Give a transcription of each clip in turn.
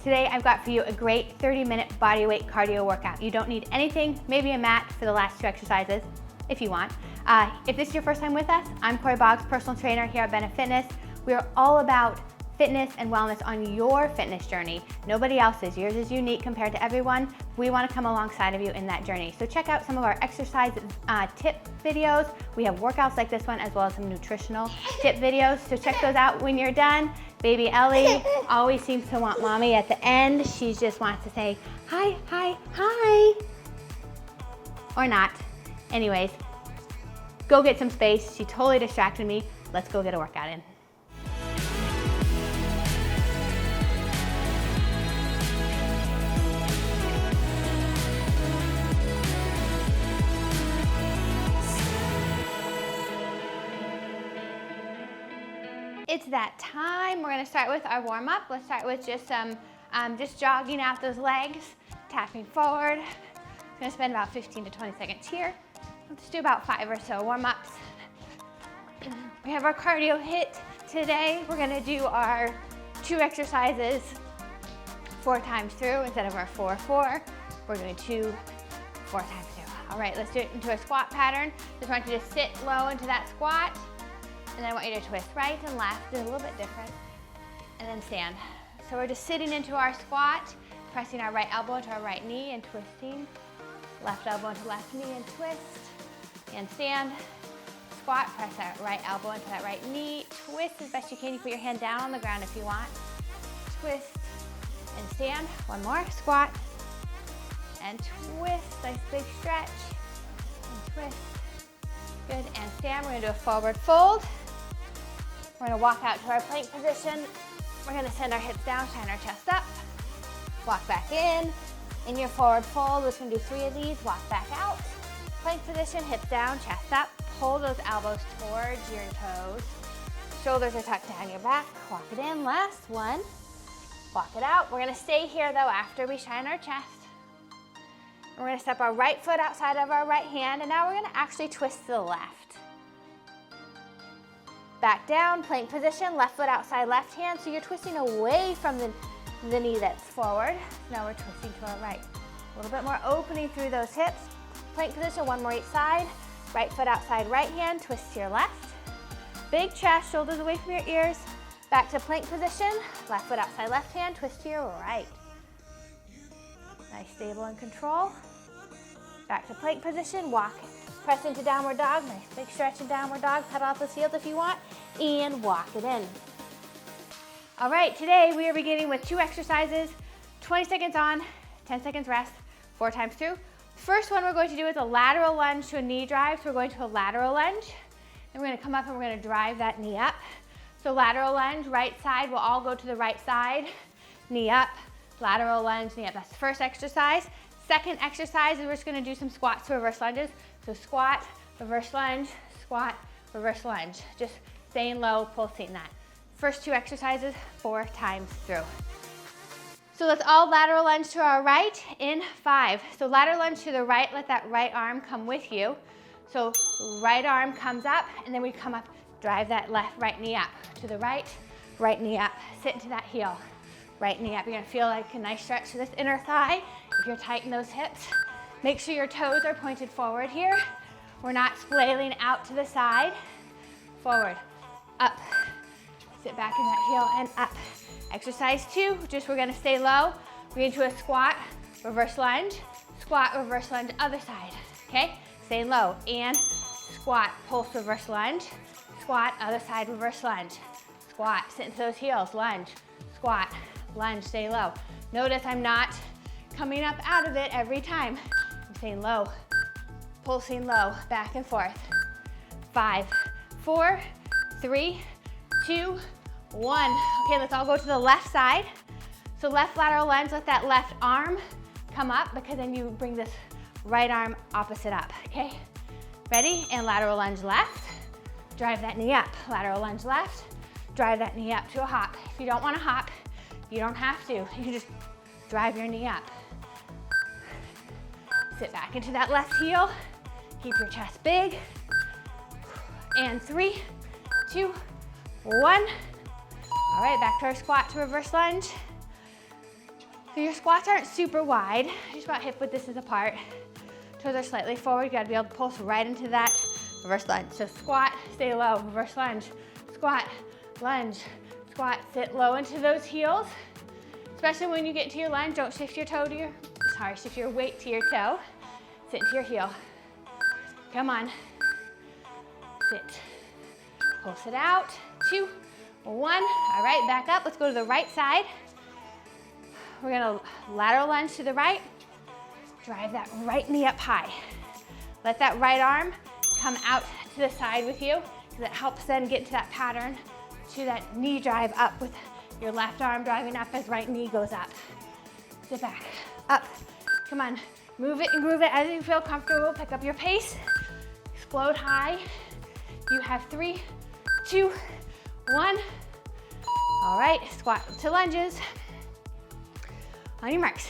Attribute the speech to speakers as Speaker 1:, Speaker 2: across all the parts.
Speaker 1: Today I've got for you a great 30-minute bodyweight cardio workout. You don't need anything, maybe a mat for the last two exercises, if you want. If this is your first time with us, I'm Kori, personal trainer here at BeneFitness. We are all about fitness and wellness on your fitness journey. Nobody else's. Yours is unique compared to everyone. We want to come alongside of you in that journey. So check out some of our exercise tip videos. We have workouts like this one as well as some nutritional tip videos. So check those out when you're done. Baby Ellie always seems to want mommy at the end. She just wants to say hi, hi, hi. Or not. Anyways, go get some space. She totally distracted me. Let's go get a workout in. It's that time. We're gonna start with our warm up. Let's start with just jogging out those legs, tapping forward. I'm gonna spend about 15 to 20 seconds here. Let's do about 5 or so warm ups. We have our cardio HIIT today. We're gonna do our 2 exercises 4 times through instead of our 4-4. We're gonna do 4 times through. All right, let's do it into a squat pattern. Just want you to sit low into that squat. And then I want you to twist right and left, do a little bit different, and then stand. So we're just sitting into our squat, pressing our right elbow into our right knee and twisting. Left elbow into left knee and twist, and stand. Squat, press that right elbow into that right knee, twist as best you can. You put your hand down on the ground if you want. Twist and stand. One more, squat and twist, nice big stretch, and twist. Good, and stand. We're gonna do a forward fold. We're gonna walk out to our plank position. We're gonna send our hips down, shine our chest up. Walk back in. In your forward fold, we're just gonna do 3 of these. Walk back out. Plank position, hips down, chest up. Pull those elbows towards your toes. Shoulders are tucked down your back. Walk it in, last one. Walk it out. We're gonna stay here though after we shine our chest. We're gonna step our right foot outside of our right hand, and now we're gonna actually twist to the left. Back down, plank position, left foot outside left hand, so you're twisting away from the knee that's forward. Now we're twisting to our right. A little bit more opening through those hips. Plank position, one more each side. Right foot outside right hand, twist to your left. Big chest, shoulders away from your ears. Back to plank position, left foot outside left hand, twist to your right. Nice, stable and control. Back to plank position, walk, press into downward dog, nice big stretch in downward dog, pedal out those heels if you want, and walk it in. All right, today we are beginning with 2 exercises, 20 seconds on, 10 seconds rest, 4 times through. First one we're going to do is a lateral lunge to a knee drive, so we're going to a lateral lunge, and we're gonna come up and we're gonna drive that knee up. So lateral lunge, right side, we'll all go to the right side, knee up, lateral lunge, knee up. That's the first exercise. Second exercise is we're just gonna do some squats to reverse lunges. So squat, reverse lunge, squat, reverse lunge. Just staying low, pulsing that. First 2 exercises, 4 times through. So let's all lateral lunge to our right in 5. So lateral lunge to the right, let that right arm come with you. So right arm comes up, and then we come up, drive that right knee up. To the right knee up, sit into that heel. Right knee up. You're gonna feel like a nice stretch to this inner thigh. If you're tight in those hips, make sure your toes are pointed forward here. We're not flailing out to the side. Forward, up. Sit back in that heel and up. Exercise 2, just we're gonna stay low. We're gonna do a squat, reverse lunge, squat, reverse lunge, other side, okay? Stay low, and squat, pulse, reverse lunge, squat, other side, reverse lunge, squat, sit into those heels, lunge, squat, lunge, stay low. Notice I'm not coming up out of it every time. I'm staying low, pulsing low, back and forth. 5, 4, 3, 2, 1. Okay, let's all go to the left side. So left lateral lunge, let that left arm come up, because then you bring this right arm opposite up, okay? Ready? And lateral lunge left. Drive that knee up. Lateral lunge left. Drive that knee up to a hop. If you don't want to hop, you don't have to. You can just drive your knee up. Sit back into that left heel. Keep your chest big. And 3, 2, 1. All right, back to our squat to reverse lunge. So your squats aren't super wide, just about hip width distance apart. Toes are slightly forward, you gotta be able to pulse right into that reverse lunge. So squat, stay low, reverse lunge, squat, lunge, squat, sit low into those heels. Especially when you get into your lunge, don't shift your toe to your, shift your weight to your toe. Sit into your heel. Come on. Sit. Pulse it out. 2, 1. All right, back up. Let's go to the right side. We're gonna lateral lunge to the right. Drive that right knee up high. Let that right arm come out to the side with you, because it helps then get into that pattern to that knee drive up with your left arm driving up as right knee goes up. Sit back, up. Come on, move it and groove it as you feel comfortable. Pick up your pace. Explode high. You have 3, 2, 1. All right, squat to lunges. On your marks.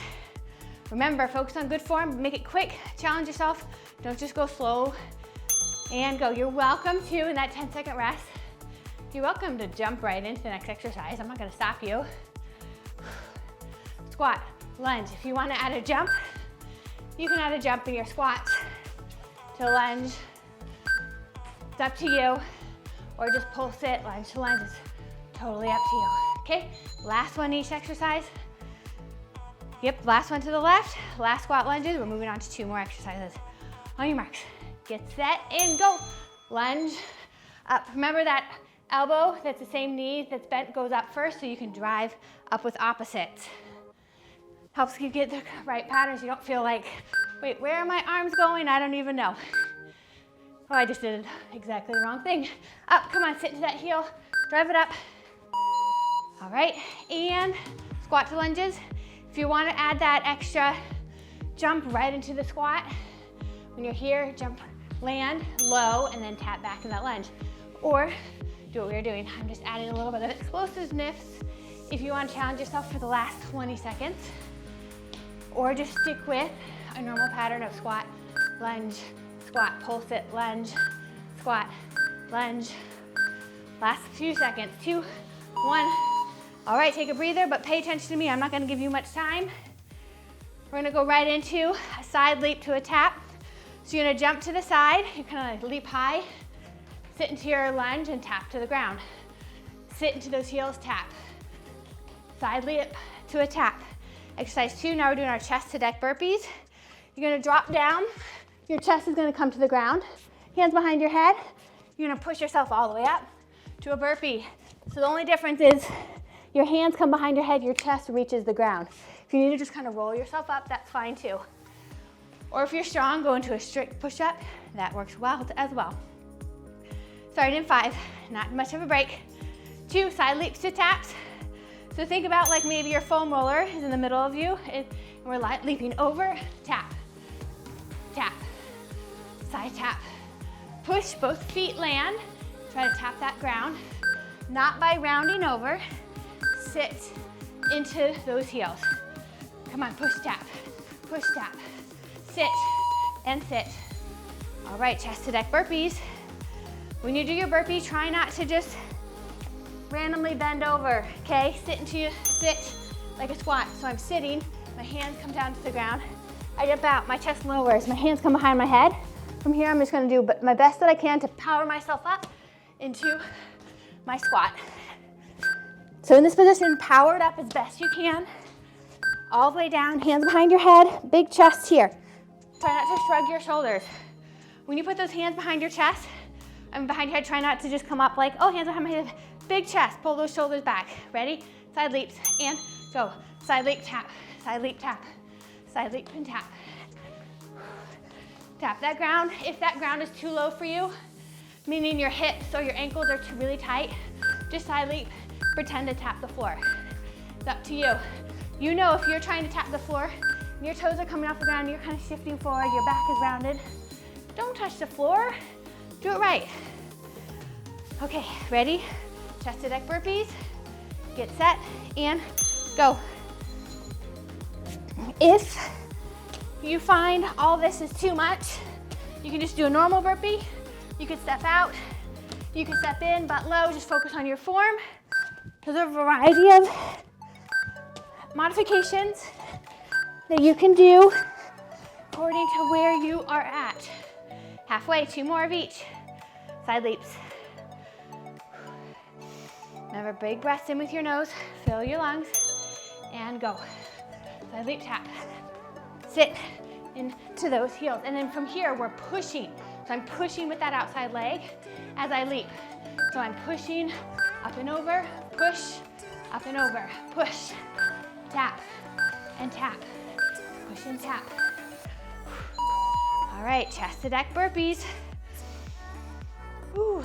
Speaker 1: Remember, focus on good form, make it quick, challenge yourself. Don't just go slow and go. You're welcome to, in that 10-second rest, you're welcome to jump right into the next exercise. I'm not gonna stop you. Squat, lunge. If you wanna add a jump, you can add a jump in your squats to lunge. It's up to you. Or just pulse it, lunge to lunge. It's totally up to you, okay? Last one each exercise. Yep, last one to the left. Last squat lunges. We're moving on to 2 more exercises. On your marks. Get set and go. Lunge up. Remember that elbow that's the same knee that's bent goes up first, so you can drive up with opposites. Helps you get the right patterns. You don't feel like, wait, where are my arms going? I don't even know. Oh, I just did exactly the wrong thing. Up, come on, sit into that heel. Drive it up. All right, and squat to lunges. If you want to add that extra jump right into the squat, when you're here, jump, land, low, and then tap back in that lunge. Or do what we were doing. I'm just adding a little bit of explosiveness if you want to challenge yourself for the last 20 seconds. Or just stick with a normal pattern of squat, lunge, squat, pulse it, lunge, squat, lunge. Last few seconds. 2, 1. All right, take a breather, but pay attention to me. I'm not gonna give you much time. We're gonna go right into a side leap to a tap. So you're gonna jump to the side, you're gonna leap high, sit into your lunge and tap to the ground. Sit into those heels, tap. Side leap to a tap. Exercise 2, now we're doing our chest to deck burpees. You're gonna drop down, your chest is gonna come to the ground, hands behind your head. You're gonna push yourself all the way up to a burpee. So the only difference is your hands come behind your head, your chest reaches the ground. If you need to just kind of roll yourself up, that's fine too. Or if you're strong, go into a strict push-up. That works well as well. Starting in 5, not much of a break. 2, side leaps to taps. So think about like maybe your foam roller is in the middle of you, and we're leaping over, tap, tap, side tap. Push, both feet land. Try to tap that ground, not by rounding over. Sit into those heels. Come on, push, tap, sit, and sit. All right, chest to deck burpees. When you do your burpee, try not to just randomly bend over, okay? Sit like a squat. So I'm sitting, my hands come down to the ground. I jump out, my chest lowers, my hands come behind my head. From here, I'm just gonna do my best that I can to power myself up into my squat. So in this position, power it up as best you can. All the way down, hands behind your head, big chest here. Try not to shrug your shoulders. When you put those hands behind your chest, behind your head, try not to just come up like, oh, hands behind my head. Big chest, pull those shoulders back. Ready? Side leaps and go. Side leap, tap, side leap, tap, side leap and tap. Tap that ground. If that ground is too low for you, meaning your hips or your ankles are too really tight, just side leap, pretend to tap the floor. It's up to you. You know if you're trying to tap the floor, and your toes are coming off the ground, you're kind of shifting forward, your back is rounded. Don't touch the floor, do it right. Okay, ready? Chest to deck burpees. Get set and go. If you find all this is too much, you can just do a normal burpee. You can step out, you can step in, butt low, just focus on your form. There's a variety of modifications that you can do according to where you are at. Halfway, 2 more of each. Side leaps. Remember, big breaths in with your nose, fill your lungs, and go. Side leap, tap. Sit into those heels. And then from here, we're pushing. So I'm pushing with that outside leg as I leap. So I'm pushing up and over, push, up and over, push, tap, and tap, push and tap. All right, chest to deck burpees. Ooh,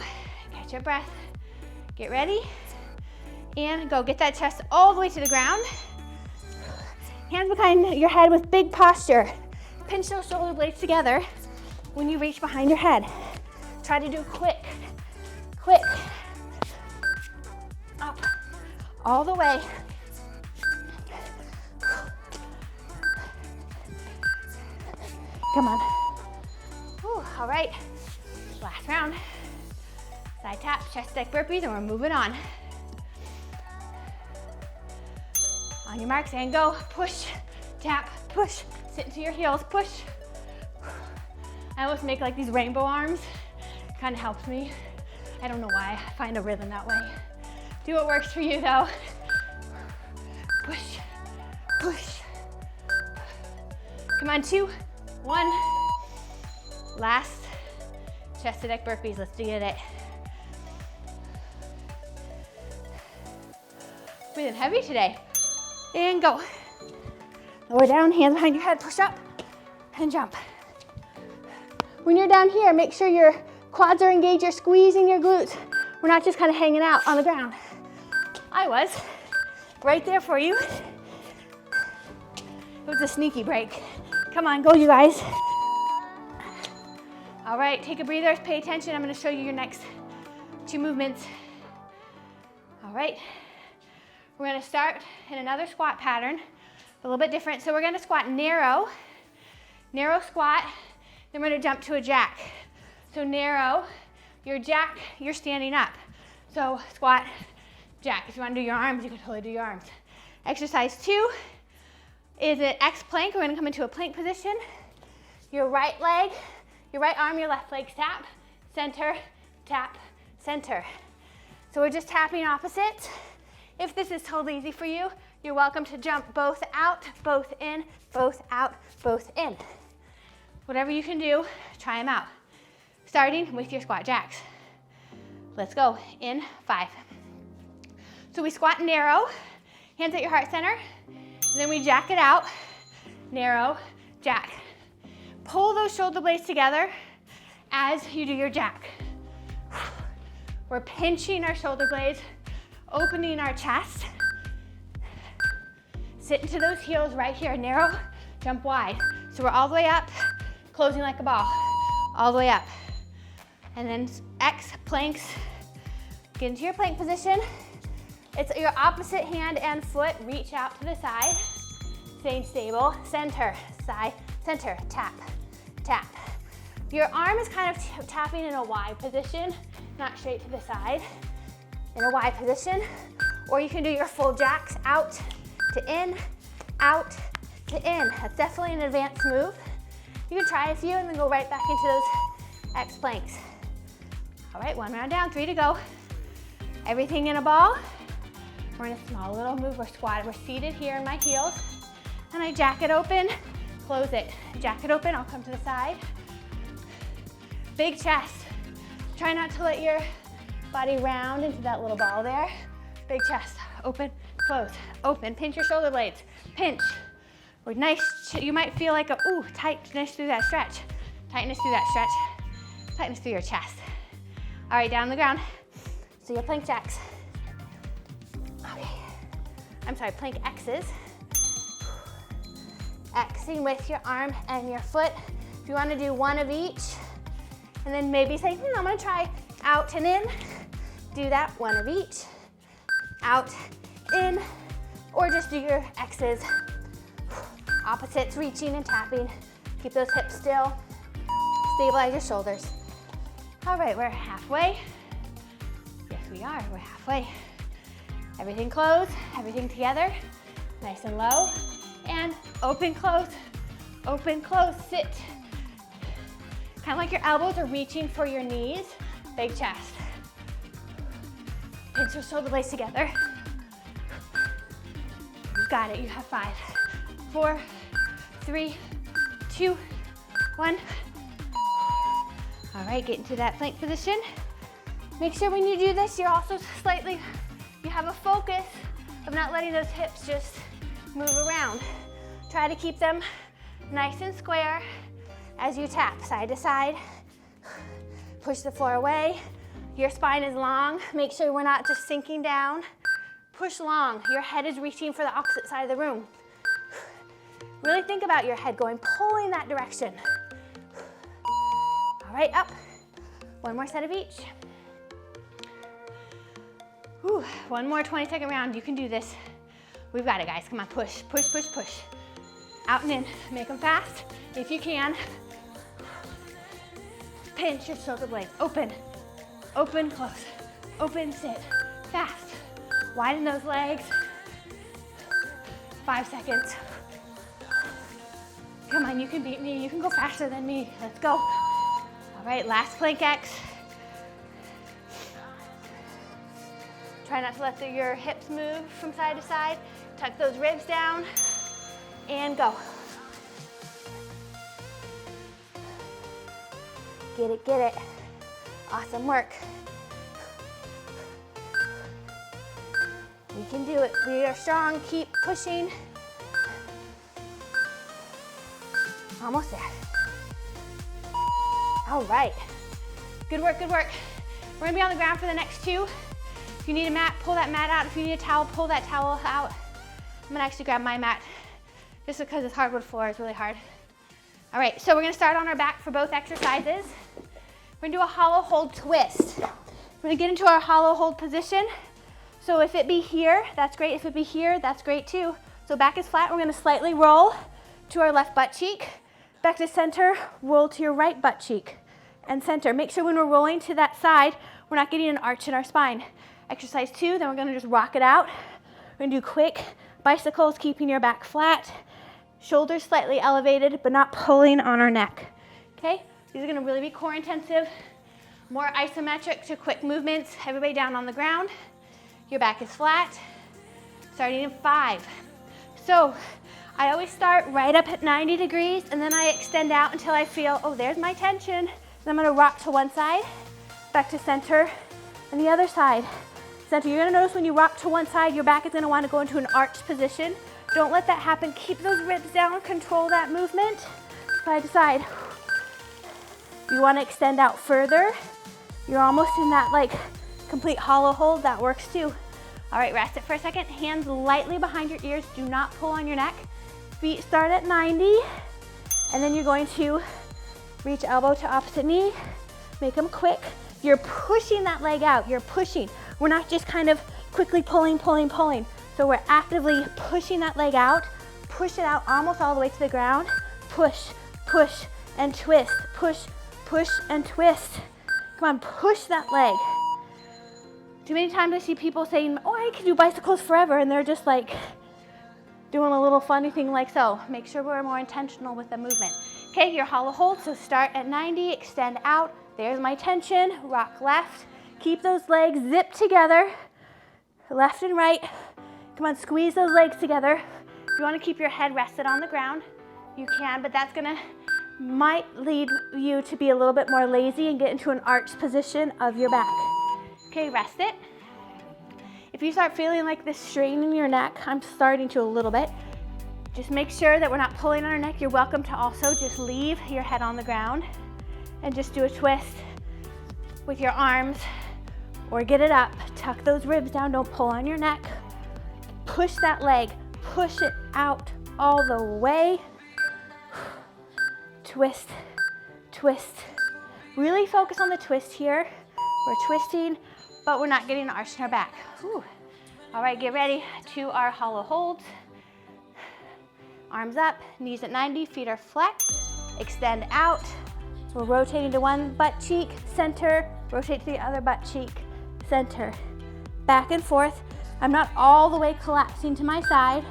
Speaker 1: catch your breath. Get ready, and go. Get that chest all the way to the ground. Hands behind your head with big posture. Pinch those shoulder blades together when you reach behind your head. Try to do quick, up, all the way. Come on. Whew, all right, last round. Side tap, chest deck burpees, and we're moving on. On your marks, and go. Push, tap, push. Sit into your heels, push. I almost make like these rainbow arms. Kind of helps me. I don't know why, I find a rhythm that way. Do what works for you though. Push, push. Come on, 2, 1. Last chest to deck burpees, let's get it. Breathing heavy today. And go. Lower down, hands behind your head, push up and jump. When you're down here, make sure your quads are engaged, you're squeezing your glutes. We're not just kind of hanging out on the ground. I was right there for you. It was a sneaky break. Come on, go you guys. All right, take a breather, pay attention. I'm gonna show you your next 2 movements. All right, we're gonna start in another squat pattern, a little bit different. So we're gonna squat narrow squat, then we're gonna jump to a jack. So narrow, your jack, you're standing up. So squat, jack. If you wanna do your arms, you can totally do your arms. Exercise 2 is an X plank. We're gonna come into a plank position. Your right leg, your right arm, your left leg tap, center, tap, center. So we're just tapping opposites. If this is totally easy for you, you're welcome to jump both out, both in, both out, both in. Whatever you can do, try them out. Starting with your squat jacks. Let's go in 5. So we squat narrow, hands at your heart center, and then we jack it out, narrow, jack. Pull those shoulder blades together as you do your jack. We're pinching our shoulder blades, opening our chest. Sit into those heels right here, narrow, jump wide. So we're all the way up, closing like a ball, all the way up. And then X planks, get into your plank position. It's your opposite hand and foot, reach out to the side, staying stable, center, side, center, tap, tap. Your arm is kind of tapping in a Y position, not straight to the side, in a Y position. Or you can do your full jacks, out to in, out to in. That's definitely an advanced move. You can try a few and then go right back into those X planks. All right, 1 round down, 3 to go. Everything in a ball. We're in a small little move, we're squatted, we're seated here in my heels. And I jack it open, close it. Jack it open, I'll come to the side. Big chest. Try not to let your body round into that little ball there. Big chest, open, close, open. Pinch your shoulder blades, pinch. Or nice, you might feel like a, ooh, tightness through that stretch. Tightness through that stretch. Tightness through your chest. All right, down on the ground. So your plank jacks. Okay. I'm sorry, plank X's. Xing with your arm and your foot. If you want to do 1 of each, and then maybe say, I'm gonna try out and in. Do that, 1 of each. Out, in, or just do your X's. Opposites, reaching and tapping. Keep those hips still. Stabilize your shoulders. All right, we're halfway. Yes, we are, we're halfway. Everything closed, everything together. Nice and low. And open, close, sit. Kind of like your elbows are reaching for your knees, big chest. Pinch your shoulder blades together. You got it, you have 5, 4, 3, 2, 1. All right, get into that plank position. Make sure when you do this, you're also slightly, you have a focus of not letting those hips just move around. Try to keep them nice and square as you tap side to side. Push the floor away. Your spine is long. Make sure we're not just sinking down. Push long. Your head is reaching for the opposite side of the room. Really think about your head going, pulling that direction. All right, up. One more set of each. Whew. One more 20-second round. You can do this. We've got it, guys. Come on, push, push, push, push. Out and in. Make them fast if you can. Pinch your shoulder blades. Open, open, close. Open, sit. Fast. Widen those legs. 5 seconds. Come on, you can beat me. You can go faster than me. Let's go. All right, last plank X. Try not to let your hips move from side to side. Tuck those ribs down and go. Get it, get it. Awesome work. We can do it. We are strong. Keep pushing. Almost there. All right. Good work, good work. We're gonna be on the ground for the next 2. If you need a mat, pull that mat out. If you need a towel, pull that towel out. I'm gonna actually grab my mat just because this hardwood floor is really hard. All right, so we're gonna start on our back for both exercises. We're gonna do a hollow hold twist. We're gonna get into our hollow hold position. So if it be here, that's great. If it be here, that's great too. So back is flat. We're gonna slightly roll to our left butt cheek. Back to center, roll to your right butt cheek and center. Make sure when we're rolling to that side, we're not getting an arch in our spine. Exercise 2, then we're gonna just rock it out. We're gonna do quick bicycles, keeping your back flat, shoulders slightly elevated, but not pulling on our neck, okay? These are gonna really be core intensive, more isometric to quick movements. Everybody down on the ground. Your back is flat, starting in 5. So I always start right up at 90 degrees and then I extend out until I feel, oh, there's my tension. Then I'm gonna rock to one side, back to center, and the other side. Center, you're gonna notice when you rock to one side, your back is gonna wanna go into an arched position. Don't let that happen. Keep those ribs down, control that movement, side to side. You wanna extend out further. You're almost in that like complete hollow hold, that works too. All right, rest it for a second. Hands lightly behind your ears, do not pull on your neck. Feet start at 90, and then you're going to reach elbow to opposite knee, make them quick. You're pushing that leg out, you're pushing. We're not just kind of quickly pulling, pulling, pulling. So we're actively pushing that leg out, push it out almost all the way to the ground, push, push, and twist, push, push, and twist. Come on, push that leg. Too many times I see people saying, oh, I can do bicycles forever, and they're just like doing a little funny thing like so. Make sure we're more intentional with the movement. Okay, your hollow hold, so start at 90, extend out. There's my tension, rock left. Keep those legs zipped together, left and right. Come on, squeeze those legs together. If you want to keep your head rested on the ground, you can, but that's might lead you to be a little bit more lazy and get into an arched position of your back. Okay, rest it. If you start feeling like this strain in your neck, I'm starting to a little bit, just make sure that we're not pulling on our neck. You're welcome to also just leave your head on the ground and just do a twist with your arms or get it up. Tuck those ribs down, don't pull on your neck. Push that leg, push it out all the way. Twist, twist. Really focus on the twist here. We're twisting, but we're not getting an arch in our back. Whew. All right, get ready to our hollow holds. Arms up, knees at 90, feet are flexed. Extend out. We're rotating to one butt cheek, center, rotate to the other butt cheek, center. Back and forth. I'm not all the way collapsing to my side.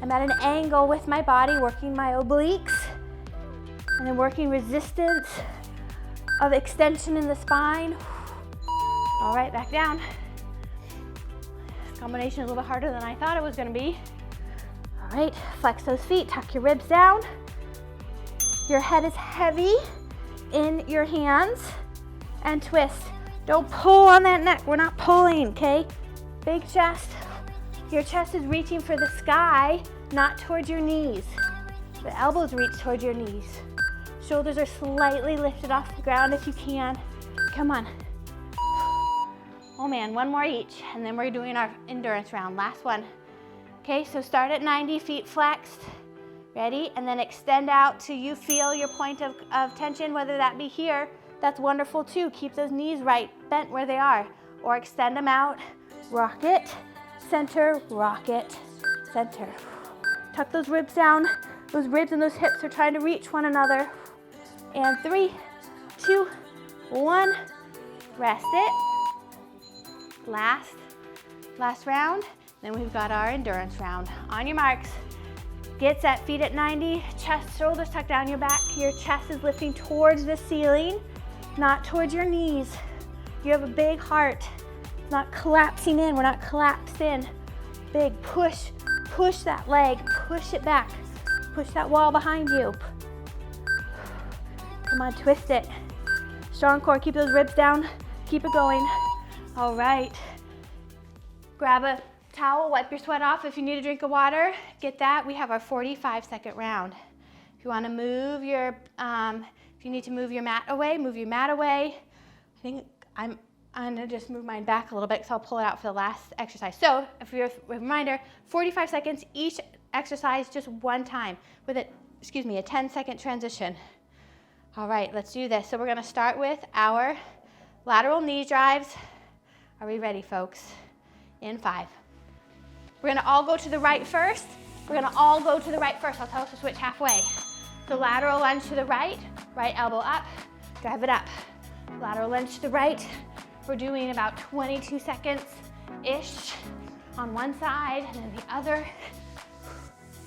Speaker 1: I'm at an angle with my body, working my obliques, and then working resistance of extension in the spine. All right, back down. This combination is a little harder than I thought it was gonna be. All right, flex those feet, tuck your ribs down. Your head is heavy in your hands, and twist. Don't pull on that neck, we're not pulling, okay? Big chest. Your chest is reaching for the sky, not towards your knees. The elbows reach towards your knees. Shoulders are slightly lifted off the ground if you can. Come on. Oh man, one more each, and then we're doing our endurance round, last one. Okay, so start at 90, feet flexed. Ready? And then extend out till you feel your point of tension, whether that be here. That's wonderful too. Keep those knees right, bent where they are. Or extend them out, rock it, center, rock it, center. Tuck those ribs down. Those ribs and those hips are trying to reach one another. And 3, 2, 1, rest it. Last round. Then we've got our endurance round. On your marks. Get set, feet at 90, chest, shoulders tucked down your back. Your chest is lifting towards the ceiling, not towards your knees. You have a big heart. It's not collapsing in, we're not collapsed in. Big push, push that leg, push it back. Push that wall behind you. Come on, twist it. Strong core, keep those ribs down, keep it going. All right, grab a towel, wipe your sweat off. If you need a drink of water, get that. We have our 45-second round. If you want to move your, if you need to move your mat away, move your mat away. I think I'm gonna just move mine back a little bit because I'll pull it out for the last exercise. So, if you're a reminder, 45 seconds each exercise, just one time with a 10-second transition. All right, let's do this. So we're gonna start with our lateral knee drives. Are we ready, folks? In 5. We're gonna all go to the right first. I'll tell us to switch halfway. So lateral lunge to the right, right elbow up, drive it up. Lateral lunge to the right. We're doing about 22 seconds-ish on one side and then the other.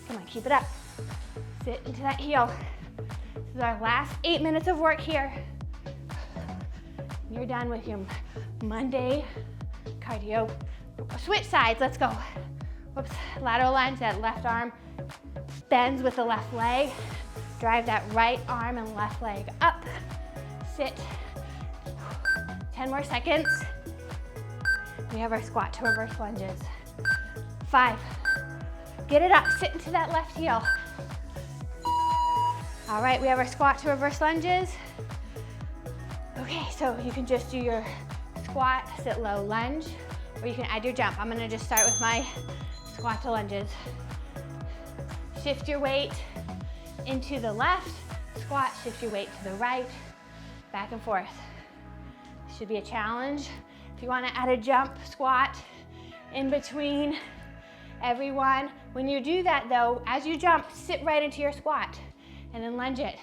Speaker 1: Come on, keep it up. Sit into that heel. This is our last 8 minutes of work here. You're done with your Monday cardio. Switch sides, let's go. Whoops, lateral lunge, that left arm bends with the left leg. Drive that right arm and left leg up. Sit. 10 more seconds. We have our squat to reverse lunges. 5. Get it up, sit into that left heel. All right, we have our squat to reverse lunges. Okay, so you can just do your squat, sit low, lunge, or you can add your jump. I'm gonna just start with my squat to lunges. Shift your weight into the left, squat, shift your weight to the right, back and forth. Should be a challenge. If you wanna add a jump squat in between everyone, when you do that though, as you jump, sit right into your squat and then lunge it.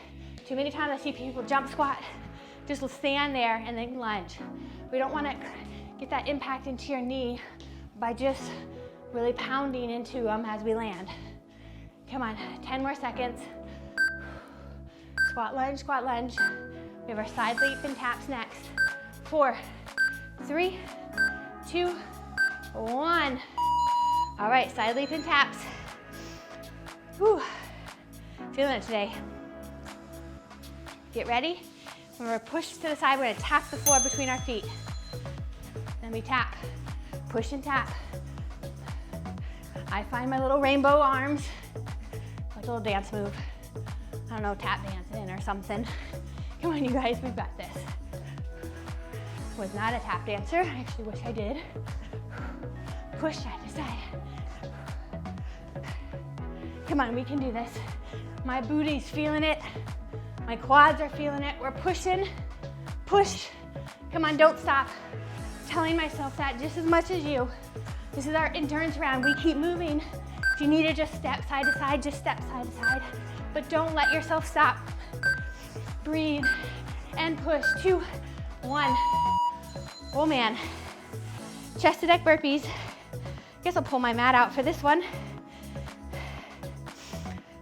Speaker 1: Too many times I see people jump squat, just stand there and then lunge. We don't wanna get that impact into your knee by just really pounding into them as we land. Come on, 10 more seconds. Squat lunge, squat lunge. We have our side leap and taps next. 4, 3, 2, 1. All right, side leap and taps. Whew. Feeling it today. Get ready. When we're pushed to the side, we're gonna tap the floor between our feet. Then we tap, push and tap. I find my little rainbow arms, like a little dance move. I don't know, tap dancing or something. Come on, you guys, we've got this. Was not a tap dancer, I actually wish I did. Push side to side. Come on, we can do this. My booty's feeling it. My quads are feeling it. We're pushing, push. Come on, don't stop. Telling myself that just as much as you. This is our endurance round. We keep moving. If you need to just step side to side, just step side to side. But don't let yourself stop. Breathe and push. 2, 1. Oh man. Chest to deck burpees. Guess I'll pull my mat out for this one.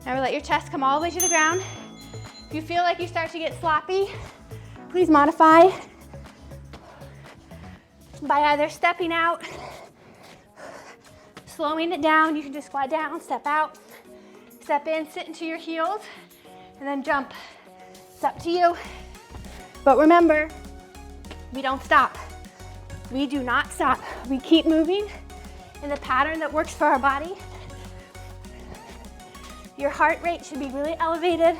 Speaker 1: Now let your chest come all the way to the ground. If you feel like you start to get sloppy, please modify by either stepping out, slowing it down. You can just squat down, step out, step in, sit into your heels, and then jump. It's up to you. But remember, we don't stop. We do not stop. We keep moving in the pattern that works for our body. Your heart rate should be really elevated.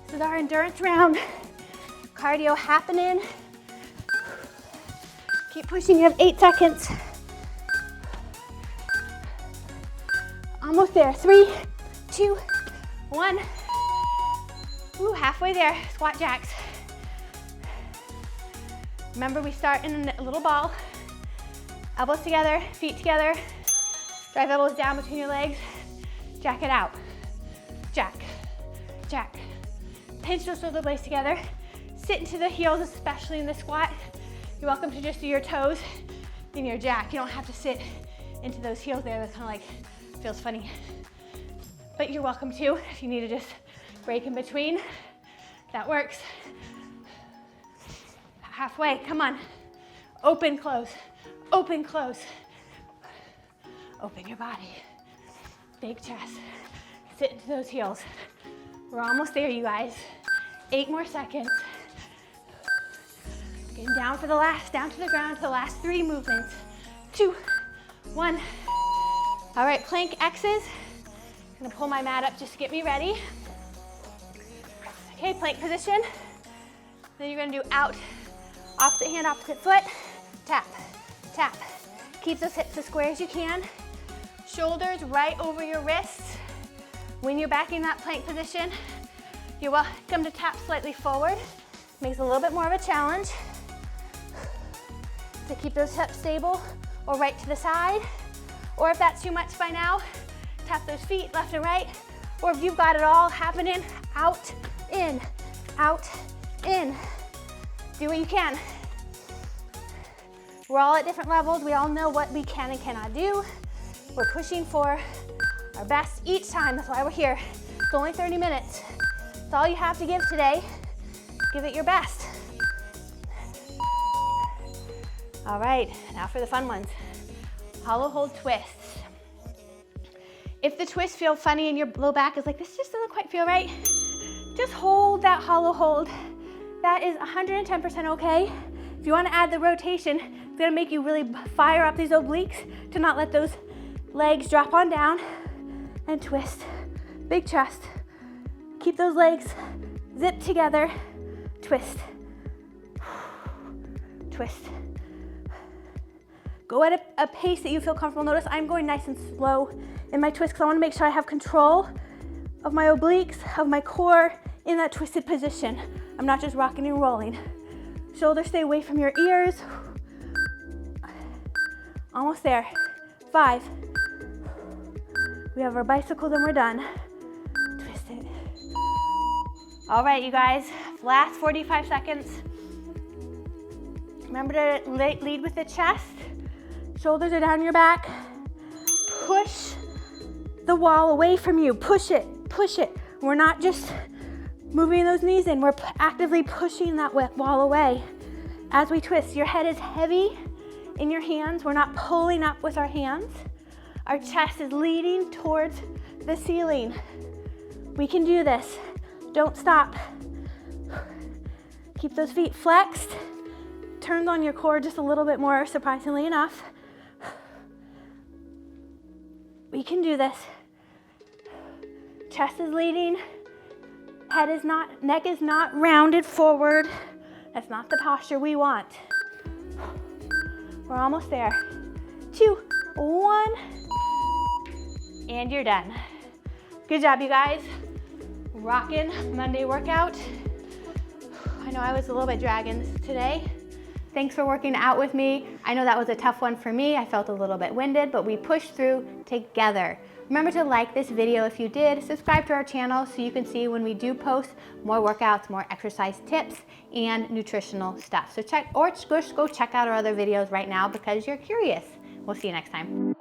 Speaker 1: This is our endurance round. Cardio happening. Keep pushing, you have 8 seconds. Almost there, 3, 2, 1. Ooh, halfway there, squat jacks. Remember, we start in a little ball. Elbows together, feet together. Drive elbows down between your legs. Jack it out. Jack, jack. Pinch those shoulder blades together. Sit into the heels, especially in the squat. You're welcome to just do your toes in your jack. You don't have to sit into those heels there. That kind of like feels funny. But you're welcome to if you need to just break in between. That works. Halfway, come on. Open, close, open, close. Open your body. Big chest. Sit into those heels. We're almost there, you guys. 8 more seconds. Getting down for the last, down to the ground for the last 3 movements. 2, 1. All right, plank X's. I'm gonna pull my mat up just to get me ready. Okay, plank position. Then you're gonna do out, opposite hand, opposite foot. Tap, tap. Keep those hips as square as you can. Shoulders right over your wrists. When you're back in that plank position, you're welcome to tap slightly forward. Makes it a little bit more of a challenge to keep those hips stable, or right to the side. Or if that's too much by now, tap those feet left and right. Or if you've got it all happening, out, in, out, in. Do what you can. We're all at different levels. We all know what we can and cannot do. We're pushing for our best each time. That's why we're here. It's only 30 minutes. It's all you have to give today. Give it your best. All right, now for the fun ones. Hollow hold twists. If the twists feel funny and your low back is like, this just doesn't quite feel right, just hold that hollow hold. That is 110% okay. If you want to add the rotation, it's going to make you really fire up these obliques to not let those legs drop on down, and twist. Big chest. Keep those legs zipped together. Twist. Twist. Go at a pace that you feel comfortable. Notice I'm going nice and slow in my twist because I want to make sure I have control of my obliques, of my core in that twisted position. I'm not just rocking and rolling. Shoulders stay away from your ears. Almost there. 5. We have our bicycles and we're done. Twist it. All right, you guys, last 45 seconds. Remember to lead with the chest. Shoulders are down your back. Push the wall away from you. Push it, push it. We're not just moving those knees in, we're actively pushing that wall away. As we twist, your head is heavy in your hands. We're not pulling up with our hands. Our chest is leading towards the ceiling. We can do this. Don't stop. Keep those feet flexed. Turns on your core just a little bit more, surprisingly enough. We can do this. Chest is leading. Neck is not rounded forward. That's not the posture we want. We're almost there. 2, 1, and you're done. Good job, you guys. Rockin' Monday workout. I know I was a little bit dragging today. Thanks for working out with me. I know that was a tough one for me. I felt a little bit winded, but we pushed through together. Remember to like this video if you did. Subscribe to our channel so you can see when we do post more workouts, more exercise tips, and nutritional stuff. So just go check out our other videos right now because you're curious. We'll see you next time.